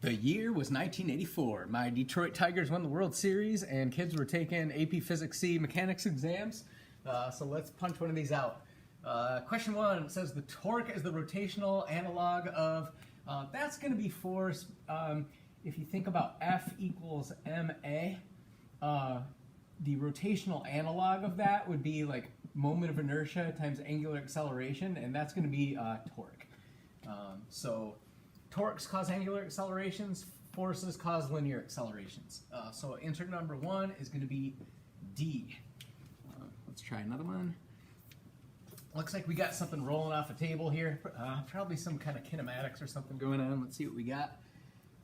The year was 1984. My Detroit Tigers won the World Series, and kids were taking AP Physics C mechanics exams. So let's punch one of these out. Question one says the torque is the rotational analog of, that's going to be force. If you think about F equals ma, the rotational analog of that would be like moment of inertia times angular acceleration, and that's going to be torque. So torques cause angular accelerations, forces cause linear accelerations. So answer number one is going to be D. Let's try another one. Looks like we got something rolling off a table here. Probably some kind of kinematics or something going on. Let's see what we got.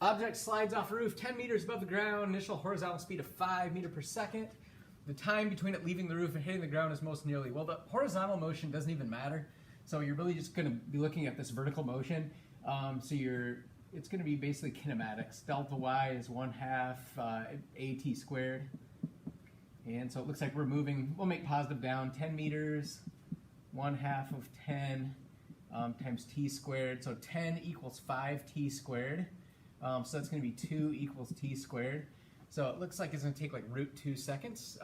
Object slides off a roof 10 meters above the ground. Initial horizontal speed of 5 meters per second. The time between it leaving the roof and hitting the ground is most nearly. Well, the horizontal motion doesn't even matter. So you're really just going to be looking at this vertical motion. It's going to be basically kinematics. Delta y is 1/2 at squared. And so it looks like we're moving, we'll make positive down 10 meters, 1/2 of 10 times t squared. So 10 equals 5t squared. So that's going to be 2 equals t squared. So it looks like it's going to take like √2 seconds.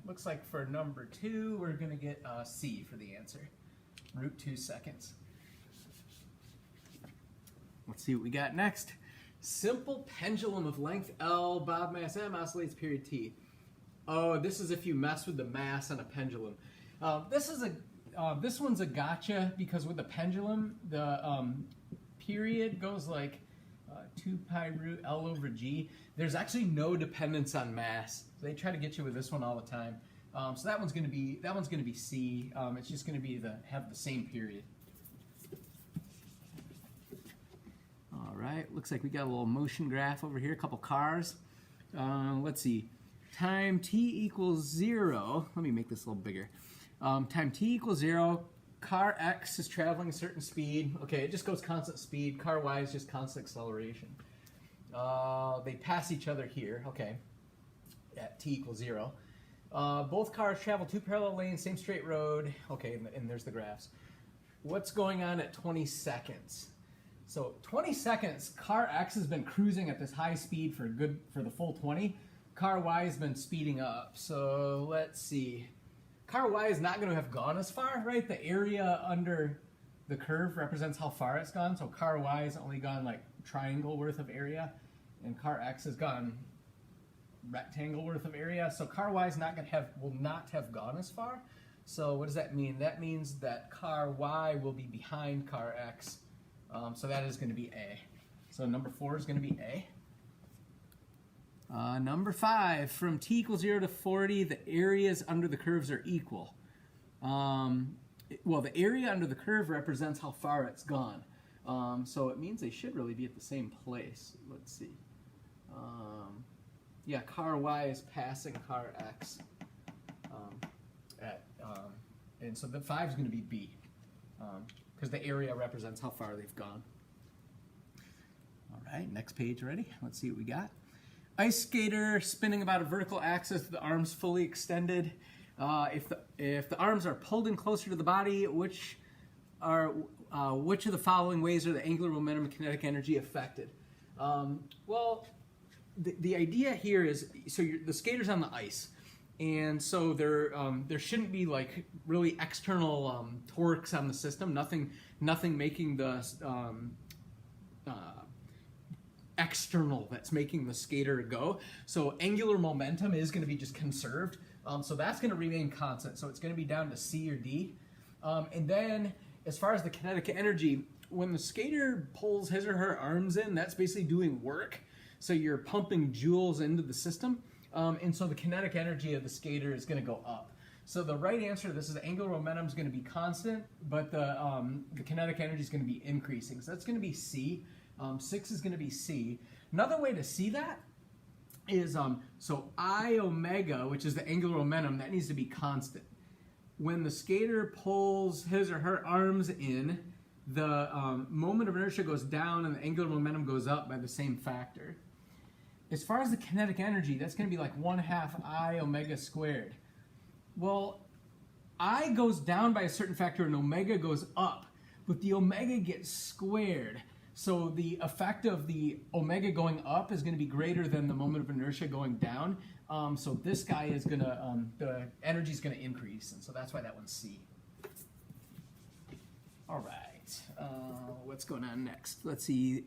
Looks like for number 2, we're going to get C for the answer. √2 seconds. Let's see what we got next. Simple pendulum of length L, bob mass M, oscillates period T. Oh, this is if you mess with the mass on a pendulum. This one's a gotcha because with the pendulum, the period goes like 2 pi root L over G. There's actually no dependence on mass. They try to get you with this one all the time. So that one's going to be C. It's just going to be have the same period. All right, looks like we got a little motion graph over here, a couple cars. Let's see, time t equals 0. Let me make this a little bigger. Time t equals 0, car X is traveling a certain speed. Okay, it just goes constant speed. Car Y is just constant acceleration. They pass each other here, okay, at t equals 0. Both cars travel 2 parallel lanes, same straight road. Okay, and there's the graphs. What's going on at 20 seconds? So 20 seconds, car X has been cruising at this high speed for the full 20. Car Y has been speeding up. So let's see. Car Y is not going to have gone as far, right? The area under the curve represents how far it's gone. So car Y has only gone like triangle worth of area, and car X has gone rectangle worth of area. So car Y is will not have gone as far. So what does that mean? That means that car Y will be behind car X. So that is going to be A. So number 4 is going to be A. Number 5, from t equals 0 to 40, the areas under the curves are equal. Well, the area under the curve represents how far it's gone. So it means they should really be at the same place. Let's see. Yeah, car Y is passing car X. And so the 5 is going to be B. Because the area represents how far they've gone. All right, next page ready? Let's see what we got. Ice skater spinning about a vertical axis with the arms fully extended. If the arms are pulled in closer to the body, which of the following ways are the angular momentum and kinetic energy affected? Well, the idea here is, so the skater's on the ice, and so there shouldn't be like really external torques on the system. Nothing making the external that's making the skater go. So angular momentum is going to be just conserved. So that's going to remain constant. So it's going to be down to C or D. And then as far as the kinetic energy, when the skater pulls his or her arms in, that's basically doing work. So you're pumping joules into the system. And so the kinetic energy of the skater is going to go up. So the right answer to this is angular momentum is going to be constant, but the kinetic energy is going to be increasing. So that's going to be C. 6 is going to be C. Another way to see that is, so I omega, which is the angular momentum, that needs to be constant. When the skater pulls his or her arms in, the moment of inertia goes down and the angular momentum goes up by the same factor. As far as the kinetic energy, that's going to be like 1/2 I omega squared. Well, I goes down by a certain factor and omega goes up, but the omega gets squared. So the effect of the omega going up is going to be greater than the moment of inertia going down. So this guy is going to, the energy is going to increase, and so that's why that one's C. All right, what's going on next? Let's see.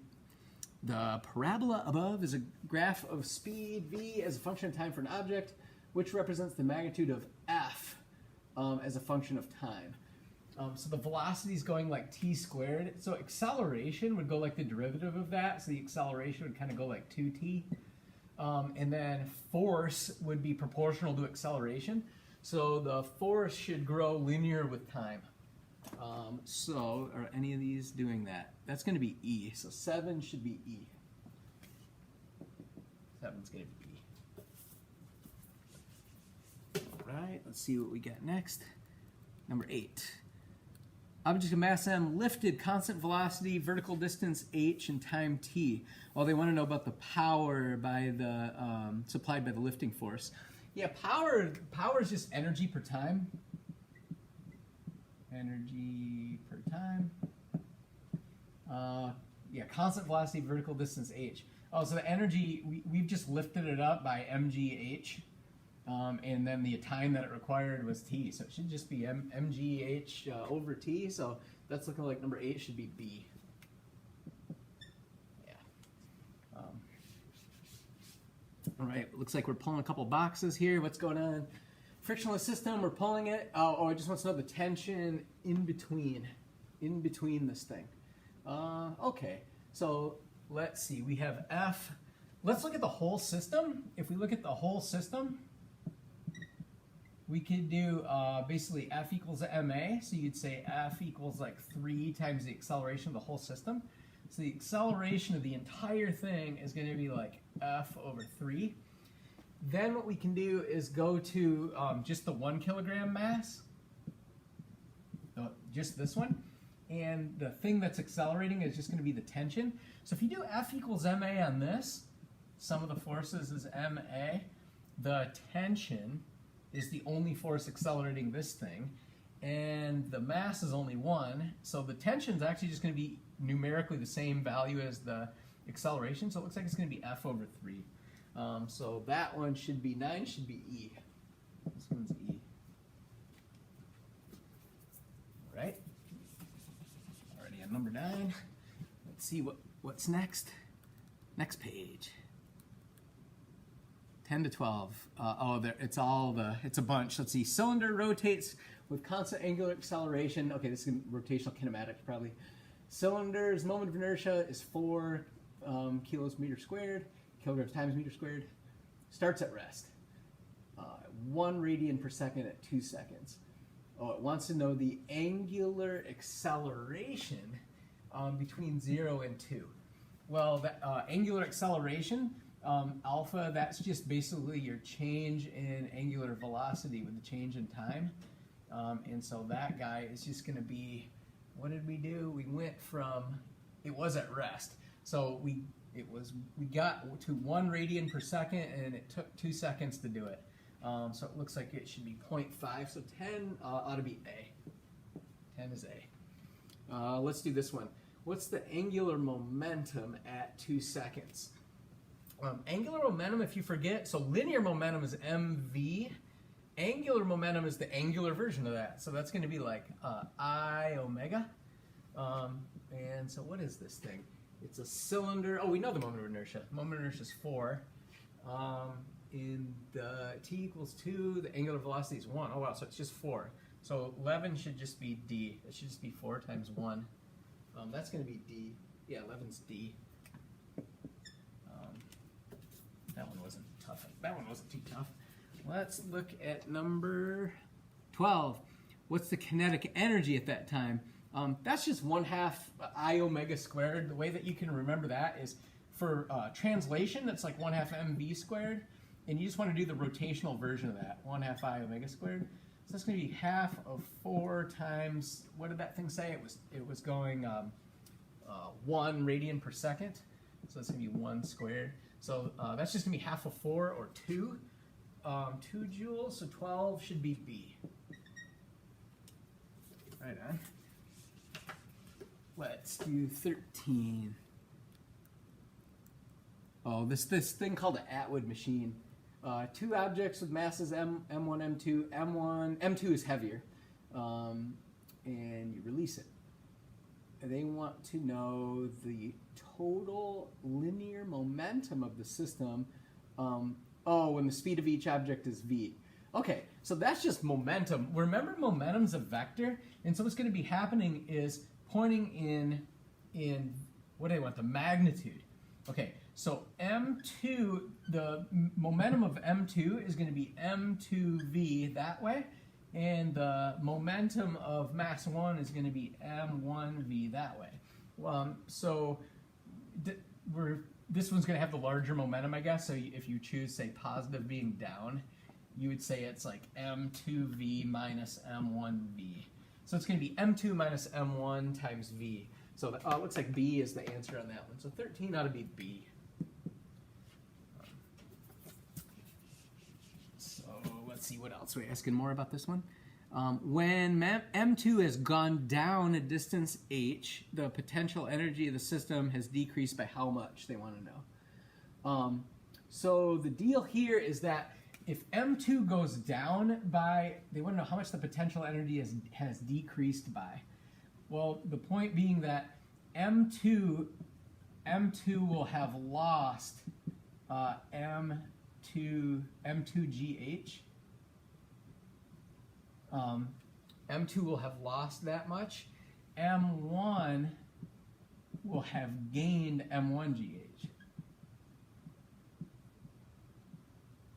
The parabola above is a graph of speed v as a function of time for an object, which represents the magnitude of f as a function of time. So the velocity is going like t squared. So acceleration would go like the derivative of that. So the acceleration would kind of go like 2t. And then force would be proportional to acceleration. So the force should grow linear with time. So are any of these doing that? That's going to be E. So 7 should be E. 7's going to be E. All right, let's see what we got next. Number 8. Object of mass m lifted, constant velocity, vertical distance h, and time t. Well, they want to know about the power by the supplied by the lifting force. Yeah, power is just energy per time. Energy per time. Yeah, constant velocity, vertical distance h. Oh, so the energy, we've just lifted it up by mgh. And then the time that it required was t, so it should just be mgh over t, so that's looking like number 8 should be B. Yeah. All right, looks like we're pulling a couple boxes here. What's going on? Frictionless system, we're pulling it. Oh, I just want to know the tension in between this thing. Okay, so let's see, we have F. Let's look at the whole system. If we look at the whole system, we could do basically F equals ma, so you'd say F equals like 3 times the acceleration of the whole system. So the acceleration of the entire thing is going to be like F over 3. Then what we can do is go to just the 1 kilogram mass, just this one, and the thing that's accelerating is just going to be the tension. So if you do F equals ma on this, sum of the forces is ma, the tension is the only force accelerating this thing, and the mass is only 1, so the tension is actually just going to be numerically the same value as the acceleration, so it looks like it's going to be F over 3. So that one should be 9, should be E. This one's E. All right. Already on number 9. Let's see what's next. Next page. 10 to 12. It's a bunch. Let's see. Cylinder rotates with constant angular acceleration. Okay, this is rotational kinematics probably. Cylinder's moment of inertia is 4 kilos meter squared, kilograms times meter squared. Starts at rest. 1 radian per second at 2 seconds. Oh, it wants to know the angular acceleration between 0 and 2. Well, that angular acceleration, alpha, that's just basically your change in angular velocity with the change in time. And so that guy is just going to be, what did we do? We went from, it was at rest. So we got to 1 radian per second, and it took 2 seconds to do it. So it looks like it should be 0.5. So 10 ought to be A. 10 is A. Let's do this one. What's the angular momentum at 2 seconds? Angular momentum, if you forget, so linear momentum is mv. Angular momentum is the angular version of that. So that's going to be like I omega. And so what is this thing? It's a cylinder. Oh, we know the moment of inertia. Moment of inertia is 4. In the t equals 2, the angular velocity is 1. Oh, wow, so it's just 4. So 11 should just be D. It should just be 4 times 1. That's going to be D. Yeah, 11's D. That one wasn't tough. That one wasn't too tough. Let's look at number 12. What's the kinetic energy at that time? That's just 1/2 I omega squared. The way that you can remember that is for translation, that's like 1/2 mv squared. And you just want to do the rotational version of that, 1/2 I omega squared. So that's going to be half of 4 times, what did that thing say? It was going 1 radian per second. So that's going to be 1 squared. So that's just going to be half of 4 or 2. 2 joules, so 12 should be B. Right on. Let's do 13. Oh, this thing called an Atwood machine. Two objects with masses M1, M2. M2 is heavier, and you release it. And they want to know the total linear momentum of the system. And the speed of each object is v. Okay, so that's just momentum. Remember, momentum's a vector, and so what's going to be happening is pointing in what do they want? The magnitude. Okay, so M2, the momentum of M2 is going to be M2v that way, and the momentum of mass 1 is going to be M1v that way. This one's going to have the larger momentum, I guess, so if you choose, say, positive being down, you would say it's like M2v minus M1v. So it's going to be M2 minus M1 times v. So it looks like B is the answer on that one. So 13 ought to be B. So let's see what else. We're asking more about this one. When M2 has gone down a distance h, the potential energy of the system has decreased by how much, they want to know. So the deal here is that if M2 goes down by, they want to know how much the potential energy has decreased by. Well, the point being that M2 will have lost M2GH. M2 will have lost that much. M1 will have gained M1GH.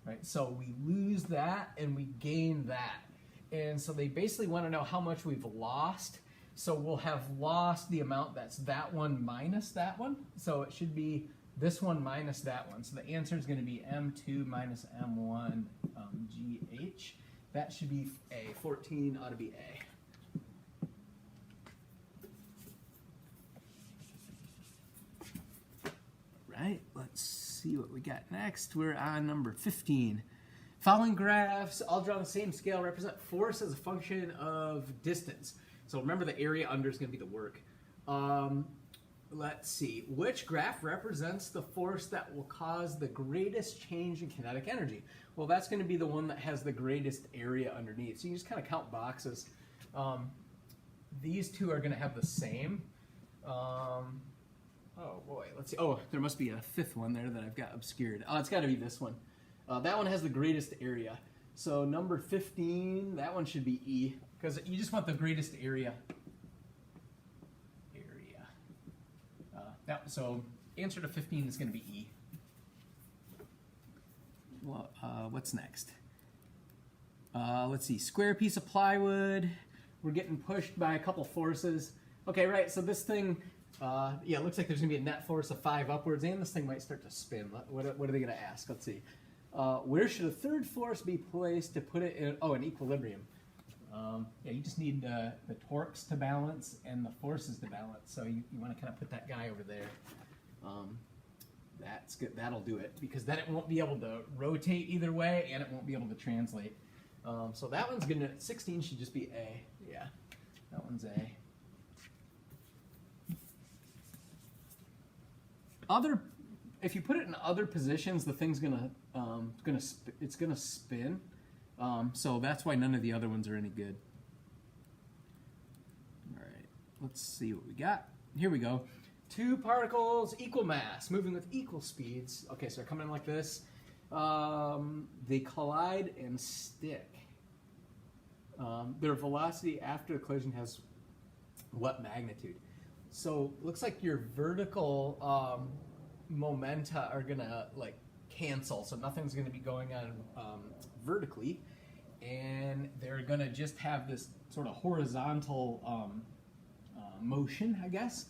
Right, so we lose that and we gain that. And so they basically want to know how much we've lost. So we'll have lost the amount that's that one minus that one. So it should be this one minus that one. So the answer is going to be M2 minus M1 GH. That should be A. 14 ought to be A. Right, let's see what we got next. We're on number 15. Following graphs, all drawn on the same scale, represent force as a function of distance. So remember, the area under is going to be the work. Let's see. Which graph represents the force that will cause the greatest change in kinetic energy? Well, that's going to be the one that has the greatest area underneath. So you just kind of count boxes. These two are going to have the same. Oh boy, let's see. Oh, there must be a fifth one there that I've got obscured. Oh, it's got to be this one. That one has the greatest area. So number 15, that one should be E, because you just want the greatest area. So answer to 15 is going to be E. Well, what's next? Let's see. Square piece of plywood. We're getting pushed by a couple forces. Okay, right. So this thing, yeah, it looks like there's going to be a net force of 5 upwards, and this thing might start to spin. What are they going to ask? Let's see. Where should a third force be placed to put it in? Oh, in equilibrium. Yeah, you just need the torques to balance and the forces to balance. So you want to kind of put that guy over there. That's good. That'll do it, because then it won't be able to rotate either way, and it won't be able to translate. So that one's gonna 16 should just be A. Yeah, that one's A. Other, if you put it in other positions, the thing's gonna spin. So that's why none of the other ones are any good. All right, let's see what we got. Here we go. Two particles, equal mass, moving with equal speeds. Okay, so they're coming in like this. They collide and stick. Their velocity after the collision has what magnitude? So it looks like your vertical momenta are gonna like cancel, so nothing's gonna be going on vertically, and they're gonna just have this sort of horizontal motion, I guess.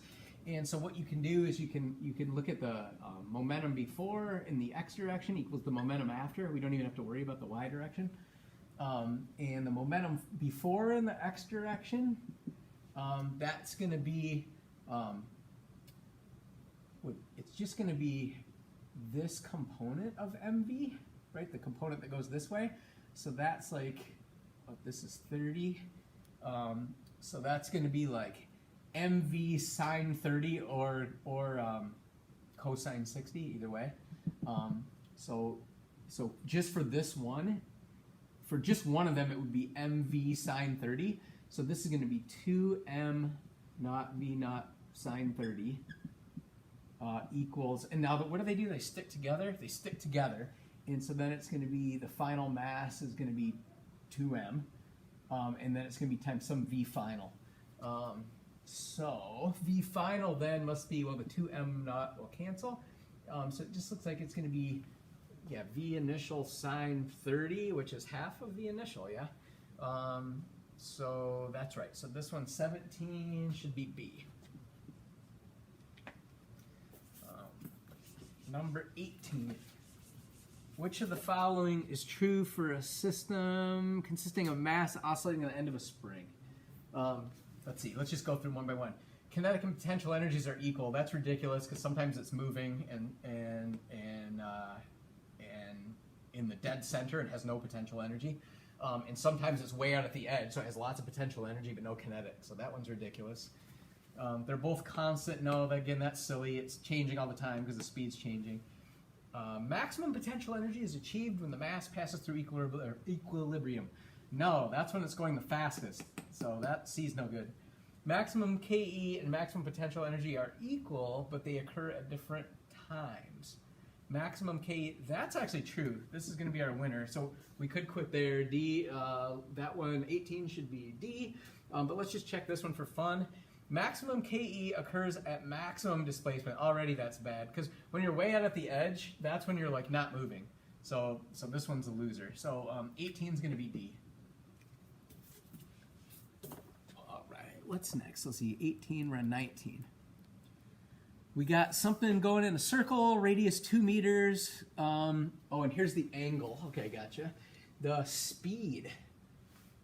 And so what you can do is you can look at the momentum before in the x direction equals the momentum after. We don't even have to worry about the y direction. And the momentum before in the x direction, that's going to be, it's just going to be this component of mv, right? The component that goes this way. So that's like, oh, this is 30. So that's going to be like mv sine 30 or cosine 60 either way. So just for this one, for just one of them, it would be mv sine 30. So this is going to be 2m naught v naught sine 30 equals, and now what do? They stick together? They stick together, and so then it's going to be, the final mass is going to be 2m, and then it's going to be times some v final. So v final then must be, well, the 2m naught will cancel, so it just looks like it's going to be, yeah, v initial sine 30, which is half of v initial, yeah? So that's right. So this one, 17, should be B. Number 18. Which of the following is true for a system consisting of mass oscillating at the end of a spring? Let's see. Let's just go through one by one. Kinetic and potential energies are equal. That's ridiculous because sometimes it's moving and in the dead center it has no potential energy. And sometimes it's way out at the edge, so it has lots of potential energy but no kinetic. So that one's ridiculous. They're both constant. No, again, that's silly. It's changing all the time because the speed's changing. Maximum potential energy is achieved when the mass passes through equilibrium. No, that's when it's going the fastest. So that C's no good. Maximum KE and maximum potential energy are equal, but they occur at different times. Maximum K, that's actually true. This is going to be our winner. So we could quit there. D, that one, 18 should be D. But let's just check this one for fun. Maximum KE occurs at maximum displacement. Already that's bad, because when you're way out at the edge, that's when you're like not moving. So this one's a loser. So 18 is going to be D. All right, what's next? Let's see, 18, we're on 19. We got something going in a circle, radius 2 meters. Oh, and here's the angle. Okay, gotcha. The speed.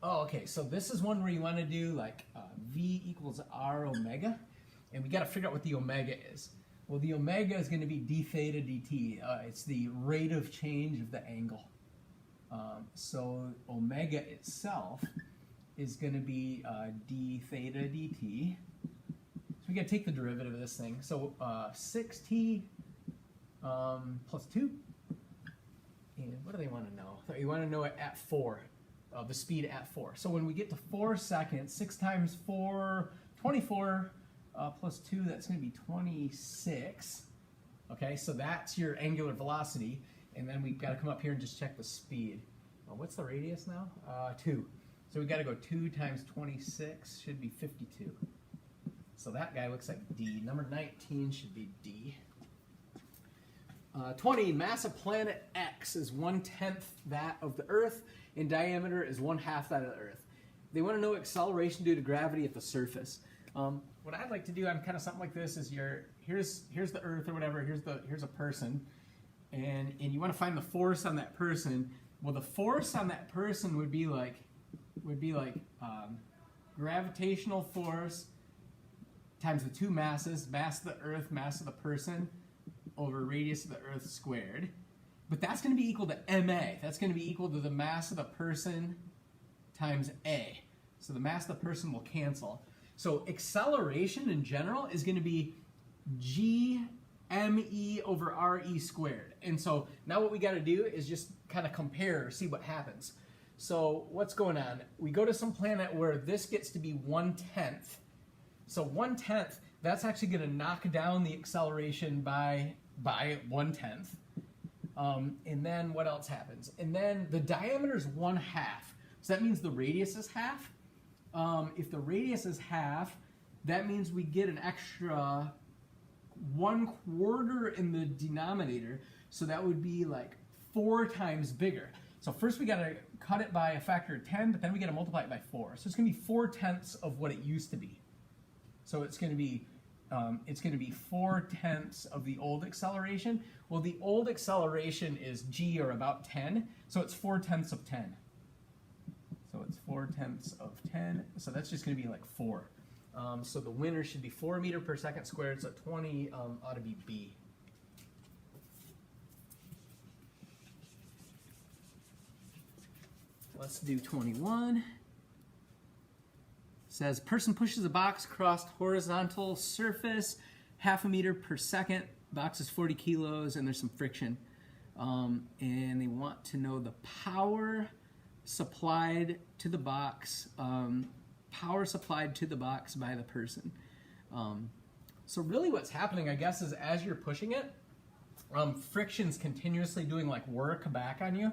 Oh, okay, so this is one where you want to do like V equals R omega, and we got to figure out what the omega is. Well, the omega is going to be d theta dt. It's the rate of change of the angle. So omega itself is going to be d theta dt. So we got to take the derivative of this thing. So 6t plus 2. And what do they want to know? So you want to know it at 4. The speed at 4. So when we get to 4 seconds, 6 times 4, 24, plus 2, that's going to be 26. Okay, so that's your angular velocity. And then we've got to come up here and just check the speed. What's the radius now? 2. So we've got to go 2 times 26 should be 52. So that guy looks like D. Number 19 should be D. 20, mass of planet X is 1/10 that of the Earth, and diameter is 1/2 that of the Earth. They want to know acceleration due to gravity at the surface. What I'd like to do, I'm kind of something like this, is here's the Earth or whatever, here's a person, and you want to find the force on that person. Well, the force on that person would be like gravitational force times the two masses, mass of the Earth, mass of the person, over radius of the Earth squared. But that's going to be equal to ma. That's going to be equal to the mass of the person times a. So the mass of the person will cancel. So acceleration in general is going to be gme over re squared. And so now what we got to do is just kind of compare, see what happens. So what's going on? We go to some planet where this gets to be 1/10. So 1/10, that's actually going to knock down the acceleration by 1/10. And then what else happens? And then the diameter is 1/2. So that means the radius is half. If the radius is half, that means we get an extra 1/4 in the denominator. So that would be like 4 times bigger. So first we got to cut it by a factor of 10, but then we got to multiply it by 4. So it's going to be 4/10 of what it used to be. So it's going to be 4/10 of the old acceleration. Well, the old acceleration is g, or about 10, so it's 4/10 of 10. So it's 4/10 of 10, so that's just going to be like 4. So the winner should be 4 meters per second squared, so 20 ought to be B. Let's do 21. Says person pushes a box across horizontal surface 0.5 meter per second box is 40 kilos and there's some friction. And they want to know the power supplied to the box, by the person. So really what's happening, I guess, is as you're pushing it, friction's continuously doing like work back on you.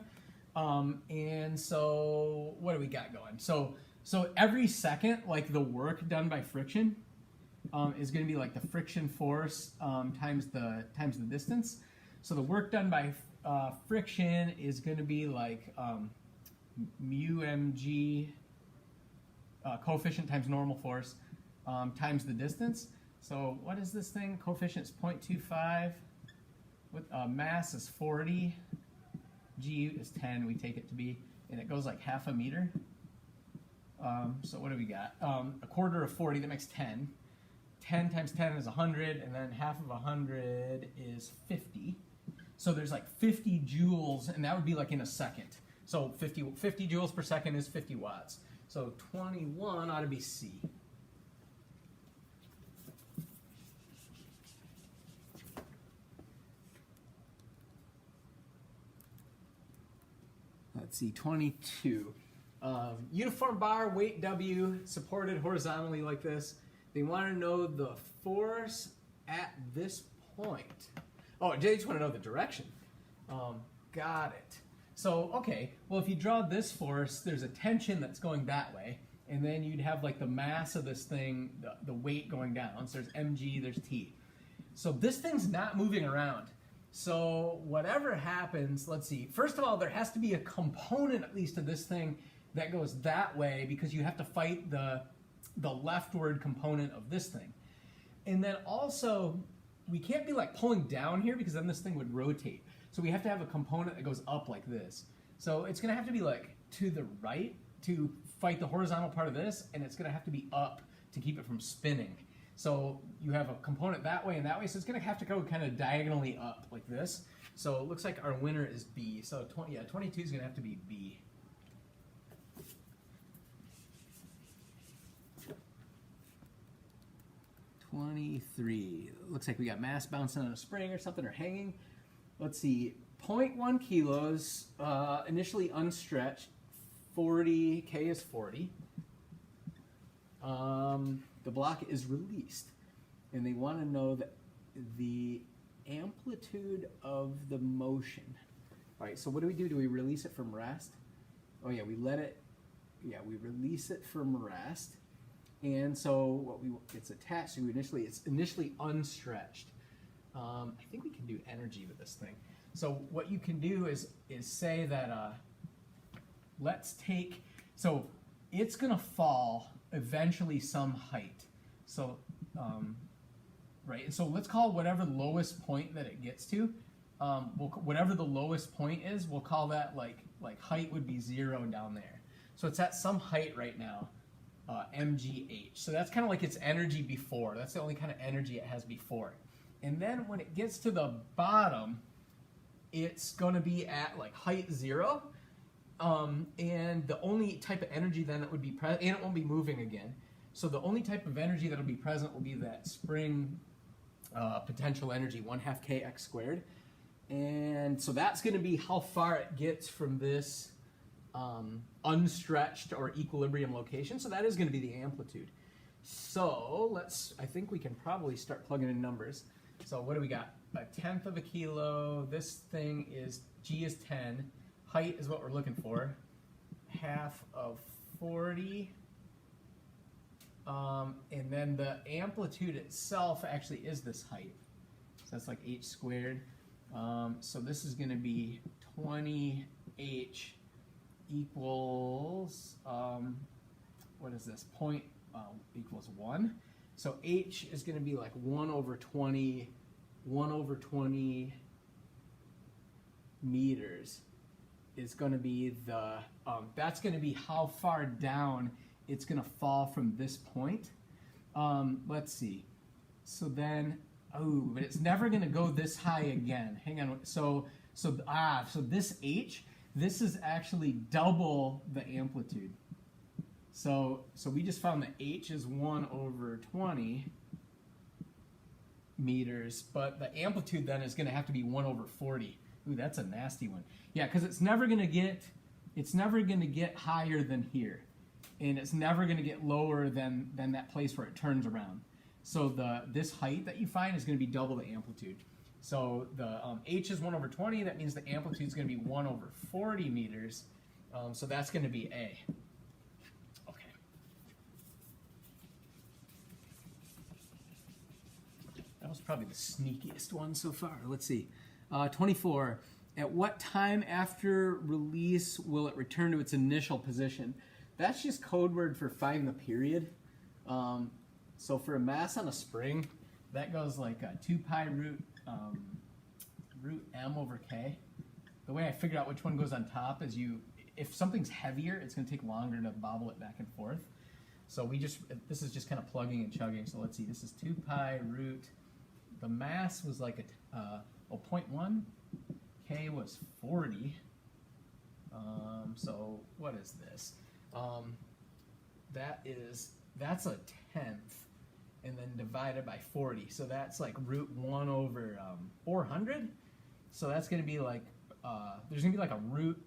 And so what do we got going? So every second, like the work done by friction is going to be like the friction force times the distance. So the work done by friction is going to be like mu mg coefficient times normal force times the distance. So what is this thing? Coefficient is 0.25. With mass is 40. G is 10. We take it to be, and it goes like half a meter. So what do we got? A quarter of 40. That makes 10. 10 times 10 is 100, and then half of 100 is 50. So there's like 50 joules, and that would be like in a second. So 50 joules per second is 50 watts. So 21 ought to be C. Let's see, 22. Uniform bar, weight W, supported horizontally like this. They want to know the force at this point. Oh, they just want to know the direction. Got it. So, okay, well, if you draw this force, there's a tension that's going that way, and then you'd have like the mass of this thing, the weight going down. So there's mg, there's t. So this thing's not moving around. So whatever happens, let's see. First of all, there has to be a component, at least, of this thing that goes that way, because you have to fight the leftward component of this thing. And then also, we can't be like pulling down here, because then this thing would rotate. So we have to have a component that goes up like this. So it's going to have to be like to the right to fight the horizontal part of this, and it's going to have to be up to keep it from spinning. So you have a component that way and that way, so it's going to have to go kind of diagonally up like this. So it looks like our winner is B. So 22 is going to have to be B. $23. Looks like we got mass bouncing on a spring or something, or hanging. Let's see, 0.1 kilos, initially unstretched, 40, K is 40. The block is released, and they want to know that the amplitude of the motion. All right, so what do? Do we release it from rest? Oh yeah, we release it from rest. And so it's attached to it's initially unstretched. I think we can do energy with this thing. So what you can do is say that let's take, so it's gonna fall eventually some height. So right, and so let's call whatever lowest point that it gets to, whatever the lowest point is, we'll call that like height would be 0 down there. So it's at some height right now. mgh. So that's kind of like its energy before. That's the only kind of energy it has before. And then when it gets to the bottom, it's going to be at like height 0. And the only type of energy then that would be present, and it won't be moving again. So the only type of energy that will be present will be that spring potential energy, 1/2 kx squared. And so that's going to be how far it gets from this unstretched or equilibrium location. So that is going to be the amplitude. So I think we can probably start plugging in numbers. So what do we got? 1/10 of a kilo. This thing is, G is 10. Height is what we're looking for. Half of 40. And then the amplitude itself actually is this height. So that's like h squared. So this is going to be 20h equals, what is this, equals 1. So h is going to be like 1 over 20 meters is going to be the, that's going to be how far down it's going to fall from this point. Let's see. So then, but it's never going to go this high again. Hang on. So this h, this is actually double the amplitude. So we just found that h is 1 over 20. meters, but the amplitude then is going to have to be 1 over 40. Ooh, that's a nasty one. Yeah, because it's never going to get higher than here, and it's never going to get lower than that place where it turns around. So this height that you find is going to be double the amplitude. So the h is 1 over 20. That means the amplitude is going to be 1 over 40 meters. So that's going to be A. Okay. That was probably the sneakiest one so far. Let's see. 24. At what time after release will it return to its initial position? That's just code word for find the period. So for a mass on a spring, that goes like 2 pi root m over k. The way I figured out which one goes on top is if something's heavier, it's going to take longer to bobble it back and forth. So this is just kind of plugging and chugging. So let's see, this is 2 pi root, the mass was like 0.1, k was 40. So what is this? That's a tenth, and then divided by 40. So that's like root 1 over 400. So that's going to be like, there's going to be like a root,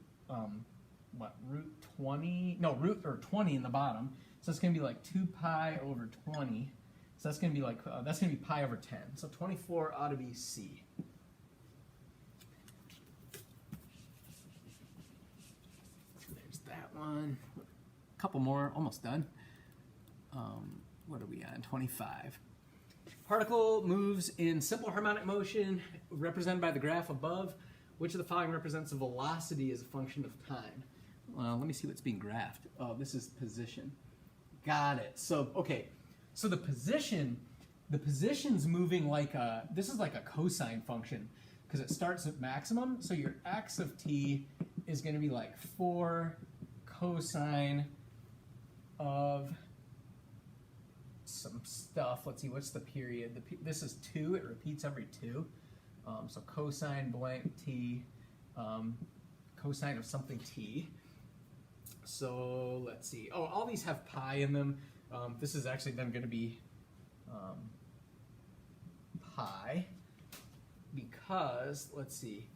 root 20? No, root 20 in the bottom. So it's going to be like 2 pi over 20. So that's going to be like, that's going to be pi over 10. So 24 ought to be C. There's that one. A couple more, almost done. What are we on? 25. Particle moves in simple harmonic motion, represented by the graph above. Which of the following represents a velocity as a function of time? Let me see what's being graphed. Oh, this is position. Got it. So, okay. So the position's moving like this is like a cosine function because it starts at maximum. So your x of t is going to be like 4 cosine of some stuff. Let's see, what's the period? This is 2. It repeats every 2. So cosine blank t, cosine of something t. So let's see. Oh, all these have pi in them. This is actually then going to be pi because, let's see,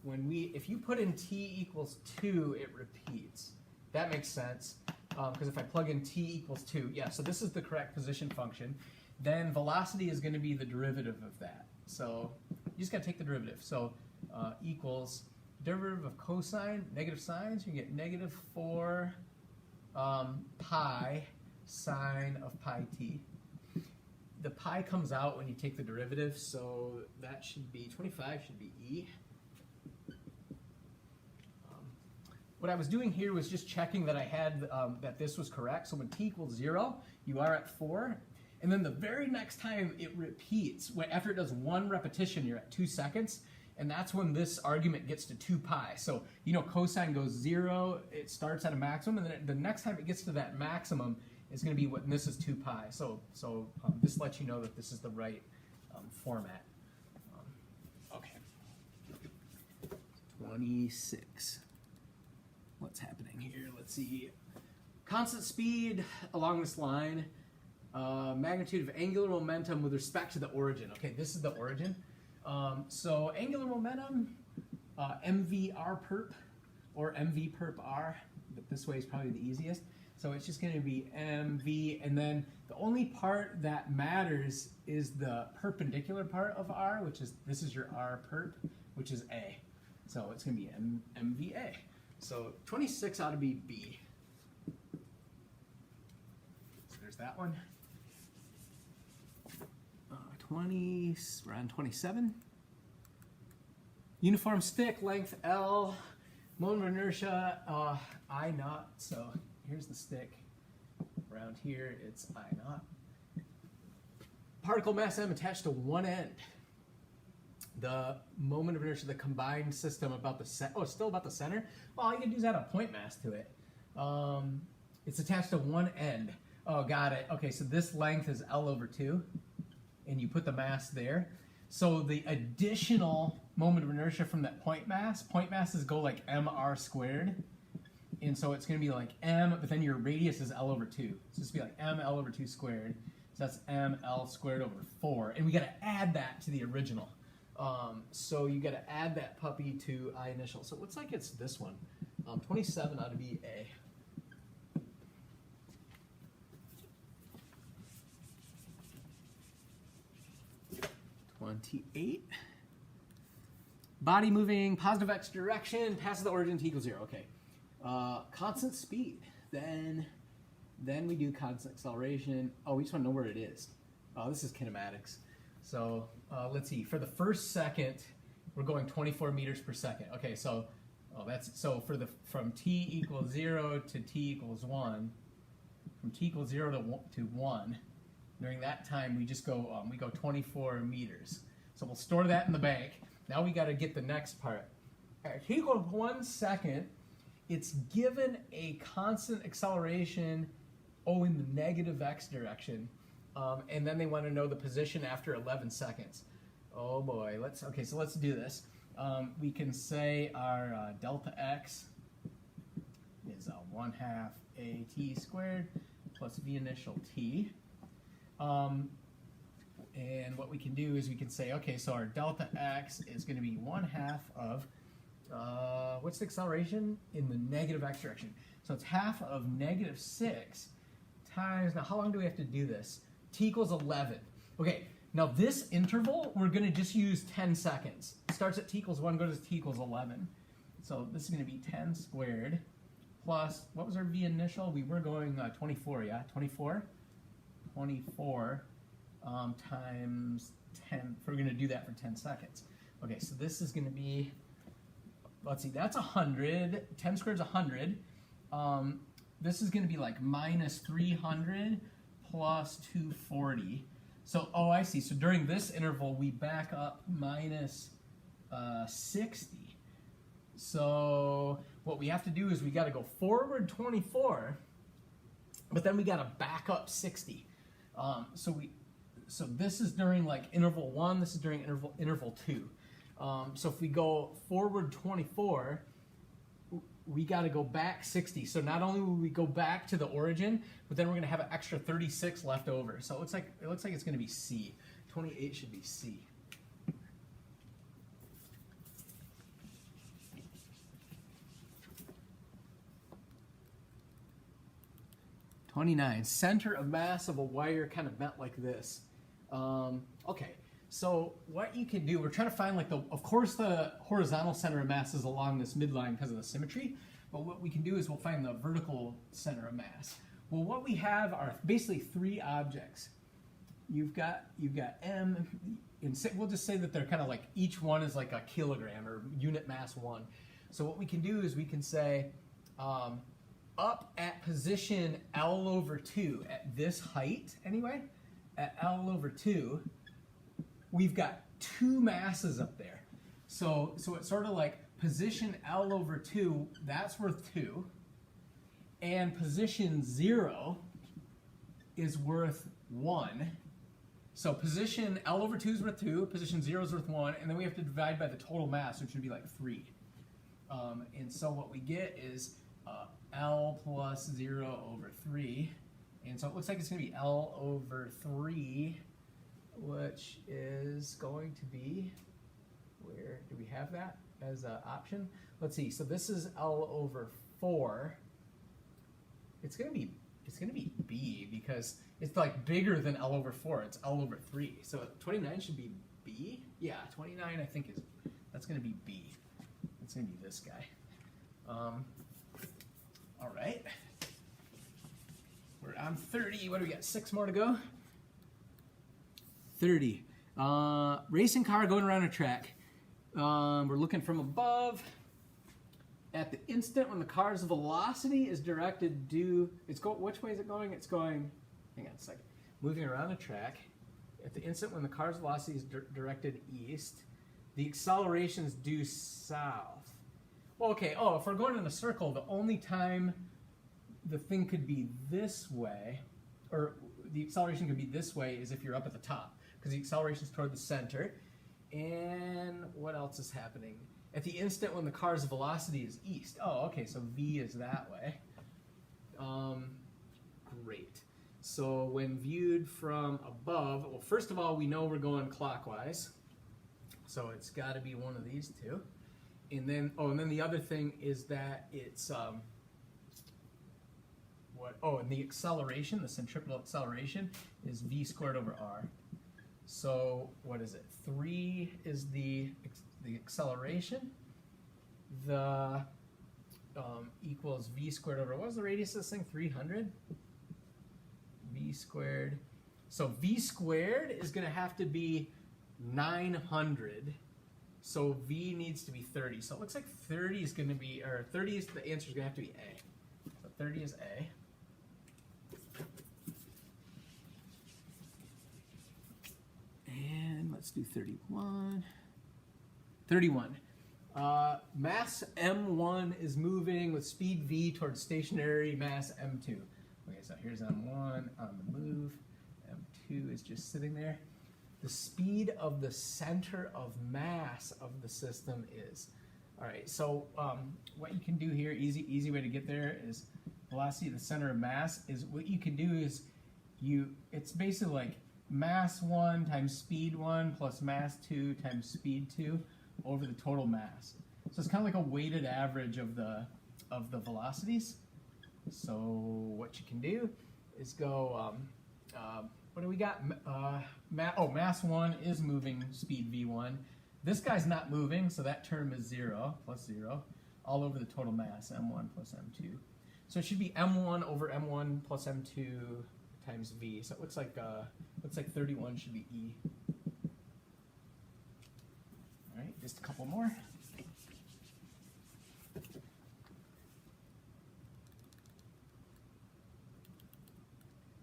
if you put in t equals 2, it repeats. That makes sense because if I plug in t equals 2, yeah, so this is the correct position function. Then velocity is going to be the derivative of that. So you just got to take the derivative. So equals derivative of cosine, negative signs, you get negative 4 pi sine of pi t. The pi comes out when you take the derivative, so that should be 25 should be E. What I was doing here was just checking that I had that this was correct. So when t equals 0, you are at 4. And then the very next time it repeats, after it does 1 repetition, you're at 2 seconds. And that's when this argument gets to 2 pi. So, you know, cosine goes 0, it starts at a maximum, and then the next time it gets to that maximum is going to be what, and this is 2 pi. So this lets you know that this is the right format. Okay. 26. What's happening here? Let's see. Constant speed along this line. Magnitude of angular momentum with respect to the origin. Okay, this is the origin. So angular momentum, mv_r perp, or mv perp r, but this way is probably the easiest. So it's just going to be mv, and then the only part that matters is the perpendicular part of r, which is, this is your r perp, which is a. So it's going to be mva. So 26 ought to be B. So there's that one. 20, we're on 27. Uniform stick, length L, moment of inertia, I naught. So here's the stick. Around here, it's I naught. Particle mass M attached to one end. The moment of inertia, the combined system about the it's still about the center. Well, all you can do is add a point mass to it. It's attached to one end. Oh, got it. Okay, so this length is L over 2. And you put the mass there. So the additional moment of inertia from that point masses go like mr squared. And so it's going to be like m, but then your radius is L over 2. So it's going to be like m L over 2 squared. So So that's ml squared over 4. And we got to add that to the original. So you got to add that puppy to I initial. So it looks like it's this one. 27 ought to be A. Body moving positive x direction passes the origin t equals 0. Okay. Constant speed. Then we do constant acceleration. Oh, we just want to know where it is. Oh, this is kinematics. So let's see. For the first second, we're going 24 meters per second. Okay, so from t equals 0 to t equals 1, from t equals 0 to 1, during that time we just go we go 24 meters. So we'll store that in the bank. Now we got to get the next part. At t equals 1 second, it's given a constant acceleration in the negative x direction, and then they want to know the position after 11 seconds. Oh boy, so let's do this. We can say our delta x is 1/2 a t squared plus v initial t. And what we can do is we can say, okay, so our delta x is going to be 1/2 of, what's the acceleration? In the negative x direction. So it's half of -6 times, now how long do we have to do this? T equals 11. Okay, now this interval, we're going to just use 10 seconds. It starts at t equals 1, goes to t equals 11. So this is going to be 10 squared plus, what was our v initial? We were going 24, yeah? 24 times 10. We're going to do that for 10 seconds. Okay, so this is going to be, let's see, that's 100. 10 squared is 100. This is going to be like minus 300 plus 240. So, oh, I see. So during this interval, we back up minus 60. So what we have to do is we got to go forward 24, but then we got to back up 60. So this is during like interval 1. This is during interval 2. So if we go forward 24, we got to go back 60. So not only will we go back to the origin, but then we're going to have an extra 36 left over. So it looks like it's going to be C. 28 should be C. Center of mass of a wire kind of bent like this. Okay, so what you can do, we're trying to find like of course the horizontal center of mass is along this midline because of the symmetry, but what we can do is we'll find the vertical center of mass. Well, what we have are basically 3 objects. You've got M, and we'll just say that they're kind of like, each one is like a kilogram or unit mass 1. So what we can do is we can say, up at position L over 2, at this height anyway, at L over 2, we've got 2 masses up there. So it's sort of like position L over 2, that's worth 2, and position 0 is worth 1. So position L over 2 is worth 2, position 0 is worth 1, and then we have to divide by the total mass, which would be like 3. And so what we get is L plus 0 over 3. And so it looks like it's going to be L over 3, which is going to be, where do we have that as an option? Let's see. So this is L over 4. It's going to be B because it's like bigger than L over 4. It's L over 3. So 29 should be B. Yeah, 29 I think that's going to be B. It's going to be this guy. All right. We're on 30. What do we got? 6 more to go? 30. Racing car going around a track. We're looking from above. At the instant when the car's velocity is directed which way is it going? It's going, hang on a second, moving around a track. At the instant when the car's velocity is directed east, the acceleration is due south. Well, okay, if we're going in a circle, the only time the thing could be this way, or the acceleration could be this way, is if you're up at the top, because the acceleration is toward the center. And what else is happening? At the instant when the car's velocity is east. Oh, okay, so V is that way. Great. So when viewed from above, well, first of all, we know we're going clockwise. So it's got to be one of these two. And then, and then the other thing is that it's, and the acceleration, the centripetal acceleration is v squared over r. So what is it? 3 is the acceleration. The equals v squared over, what was the radius of this thing? 300? V squared. So v squared is going to have to be 900. So v needs to be 30. So it looks like 30 is going to be, or 30 is, the answer is going to have to be A. So 30 is A. And let's do 31. 31. Mass M1 is moving with speed v towards stationary mass M2. Okay, so here's M1 on the move. M2 is just sitting there. The speed of the center of mass of the system is. All right, so what you can do here, easy way to get there is velocity of the center of mass is what you can do is it's basically like mass 1 times speed 1 plus mass 2 times speed 2 over the total mass. So it's kind of like a weighted average of the velocities. So what you can do is go, what do we got? Mass 1 is moving speed v1. This guy's not moving, so that term is 0 plus 0 all over the total mass, m1 plus m2. So it should be m1 over m1 plus m2 times v. So it looks like 31 should be E. All right, just a couple more.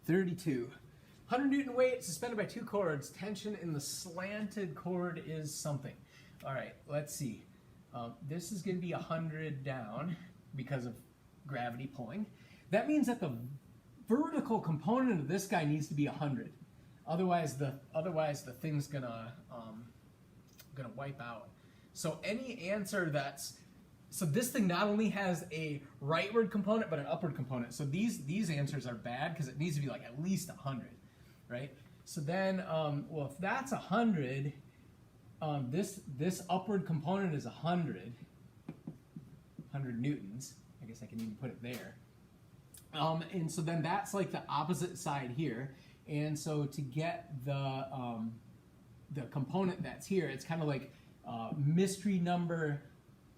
(32) 100 Newton weight suspended by 2 cords. Tension in the slanted cord is something. All right, let's see. This is going to be 100 down because of gravity pulling. That means that the vertical component of this guy needs to be 100. Otherwise the thing's gonna wipe out. So any answer so this thing not only has a rightward component but an upward component. So these answers are bad because it needs to be like at least 100, right? So then, well, if that's 100, this upward component is 100 newtons. I guess I can even put it there. And so then that's like the opposite side here. And so to get the component that's here, it's kind of like mystery number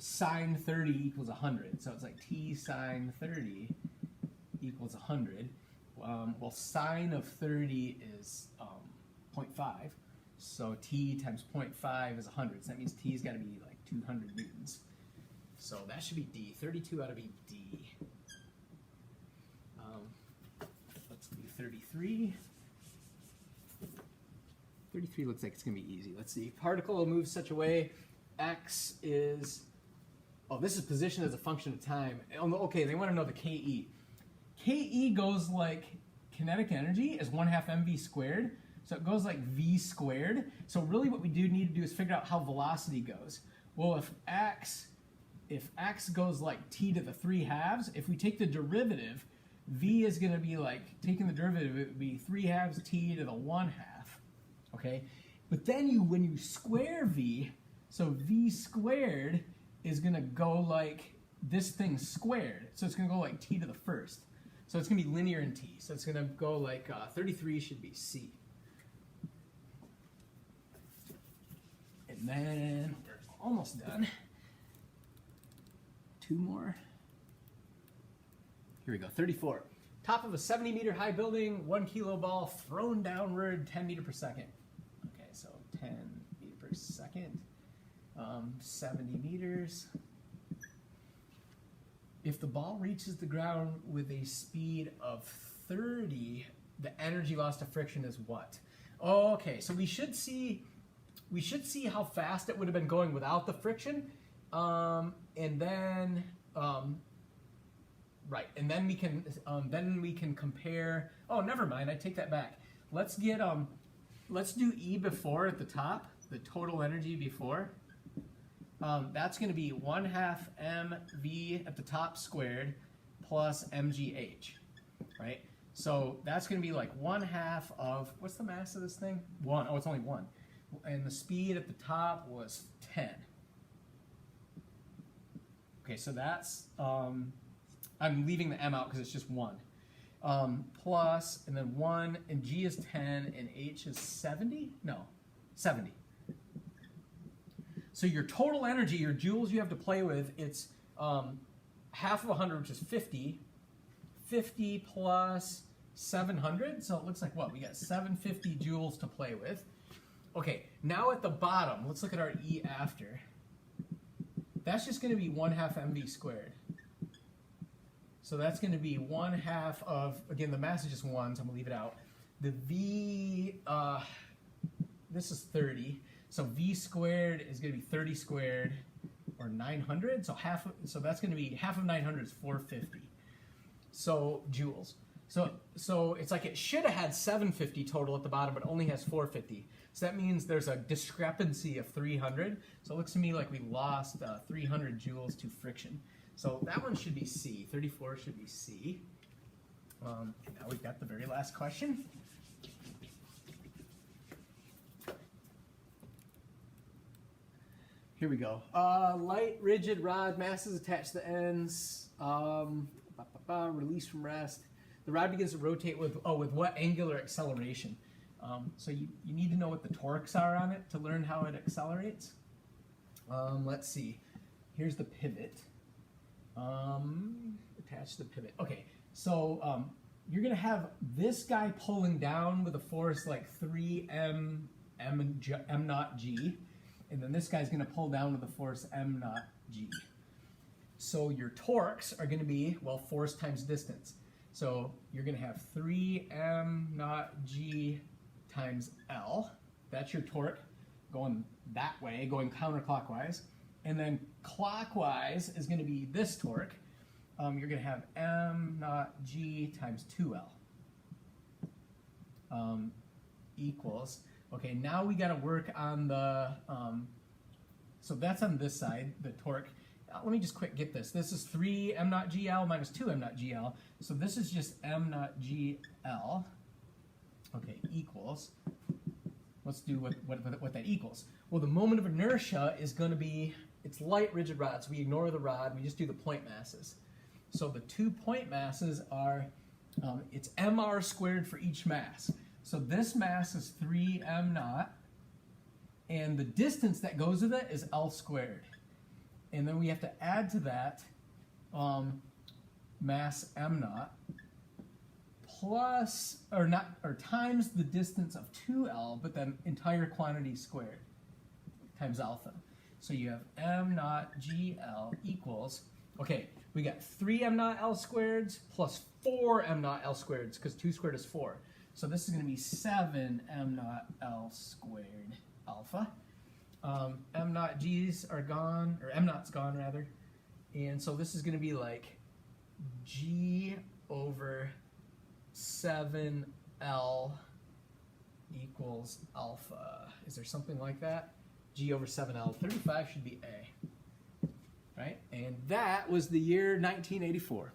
sine 30 equals 100. So it's like t sine 30 equals 100. Well, sine of 30 is 0.5. So t times 0.5 is 100. So that means t's got to be like 200 newtons. So that should be D. 32 ought to be D. Let's do 33. 33 looks like it's going to be easy. Let's see. Particle will move such a way. X is, this is position as a function of time. Okay, they want to know the KE. KE goes like kinetic energy is 1/2 mv squared. So it goes like v squared. So really what we do need to do is figure out how velocity goes. Well, if x goes like t to the 3/2, if we take the derivative, v is going to be like, taking the derivative, it would be 3/2 t to the 1/2. Okay? But then when you square v, so v squared is going to go like this thing squared. So it's going to go like t to the 1st. So it's going to be linear in t. So it's going to go like 33 should be C. And then we're almost done. 2 more. Here we go, 34. Top of a 70-meter high building, 1 kilo ball thrown downward 10 meters per second. Okay, so 10 meters per second, 70 meters. If the ball reaches the ground with a speed of 30, the energy loss to friction is what? Oh, okay, so we should see how fast it would have been going without the friction, and then right, and then we can compare. Oh, never mind, I take that back. Let's do E before at the top, the total energy before. That's going to be 1/2 mv at the top squared plus mgh, right? So that's going to be like 1/2 of, what's the mass of this thing? 1. Oh, it's only 1. And the speed at the top was 10. Okay, so that's, I'm leaving the m out because it's just 1. Plus, and then 1, and g is 10, and h is 70? No, 70. So your total energy, your joules you have to play with, it's half of 100, which is 50. 50 plus 700, so it looks like what? We got 750 joules to play with. Okay, now at the bottom, let's look at our E after. That's just going to be 1/2 mv squared. So that's going to be 1/2 of, again, the mass is just 1, so I'm going to leave it out. The V, this is 30. So V squared is going to be 30 squared, or 900. So so that's going to be half of 900 is 450. So joules. So it's like it should have had 750 total at the bottom, but only has 450. So that means there's a discrepancy of 300. So it looks to me like we lost 300 joules to friction. So that one should be C. 34 should be C. And now we've got the very last question. Here we go. Light, rigid rod, masses attached to the ends, release from rest. The rod begins to rotate with what angular acceleration? So you need to know what the torques are on it to learn how it accelerates. Let's see. Here's the pivot. Attach the pivot. Okay, so you're going to have this guy pulling down with a force like 3m naught g. And then this guy's going to pull down with a force m naught g. So your torques are going to be, well, force times distance. So you're going to have 3m naught g times L. That's your torque going that way, going counterclockwise. And then clockwise is going to be this torque. You're going to have m naught g times 2L equals. Okay, now we got to work on the, so that's on this side, the torque. Let me just quick get this. This is 3 m naught gl minus 2 m naught gl. So this is just m naught gl. Okay, equals. Let's do what that equals. Well, the moment of inertia is going to be, it's light rigid rod, so we ignore the rod, we just do the point masses. So the 2 point masses are, it's mr squared for each mass. So this mass is 3m naught, and the distance that goes with it is L squared. And then we have to add to that mass m naught plus, or times the distance of 2L, but then entire quantity squared times alpha. So you have m naught gl equals, okay, we got 3m naught L squareds plus 4m naught L squareds, because 2 squared is 4. So this is going to be 7m naught L squared alpha. M naught G's are gone, or M naught's gone rather. And so this is going to be like G over 7L equals alpha. Is there something like that? G over 7L. 35 should be A. Right? And that was the year 1984.